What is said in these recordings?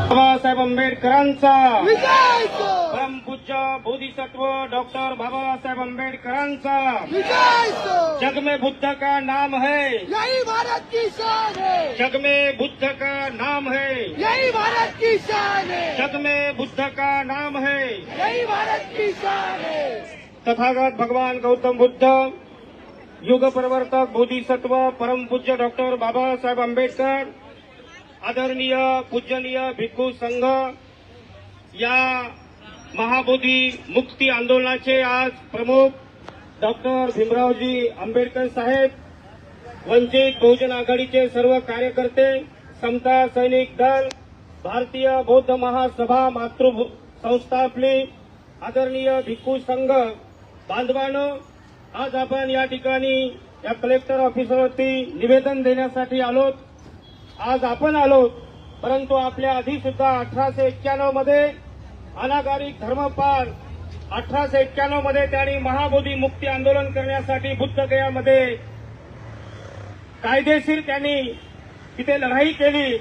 बाबासाहेब आंबेडकरांचा विजय सो, परमपूज्य बोधिसत्व डॉक्टर बाबासाहेब आंबेडकरांचा विजय सो। जग में बुद्ध का नाम है, यही भारत की शान है, जग में बुद्ध का नाम है, यही भारत की शान है, जग में बुद्ध का नाम है। यही भारत की शान है। तथागत भगवान गौतम बुद्ध, युग प्रवर्तक बोधिसत्व परम पूज्य डॉक्टर बाबासाहेब आंबेडकर, आदरणीय पूजनीय भिक्खू संघ या महाबोधी मुक्ती आंदोलनाचे आज प्रमुख डॉक्टर भीमरावजी आंबेडकर साहेब, वंचित बहुजन आघाडीचे सर्व कार्यकर्ते, समता सैनिक दल, भारतीय बौद्ध महासभा मातृ संस्था आपली, आदरणीय भिक्खू संघ बांधवांनो, आज आपण या ठिकाणी या कलेक्टर ऑफिसवरती निवेदन देण्यासाठी आलोत। आज आपण आलोत, परंतु आपल्या आधी सुद्धा 1891 मध्ये अनागारिक धर्मपाल 1891 मध्ये त्यांनी महाबोधी मुक्ती आंदोलन करण्यासाठी बुद्धगयामध्ये कायदेशीर त्यांनी तिथे लढाई केली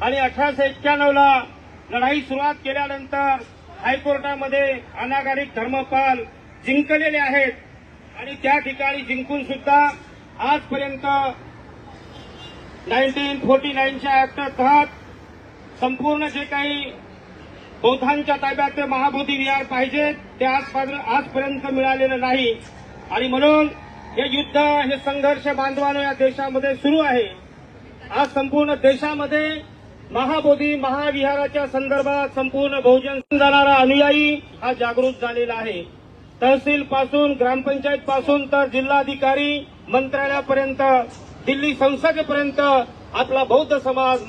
आणि 1891 ला लढाई सुरुवात केल्यानंतर हायकोर्टामध्ये अनागारिक धर्मपाल जिंकलेले आहेत आणि त्या ठिकाणी जिंकून सुद्धा आजपर्यंत 1949च्या ऍक्ट तहत संपूर्ण जे काही बौद्धांच्या ताब्यात महाबोधी विहार पाहिजे ते आजपर्यंत मिळालेलं नाही आणि म्हणून हे युद्ध, हे संघर्ष बांधवांनो या देशामध्ये सुरू आहे। आज संपूर्ण देशामध्ये महाबोधी महाविहाराच्या संदर्भात संपूर्ण बहुजन जाणारा अनुयायी हा जागृत झालेला आहे। तहसील पासून, ग्रामपंचायत पासून तर जिल्हाधिकारी मंत्रालयापर्यंत, दिल्ली संसदेपर्यंत आपला बौद्ध समाज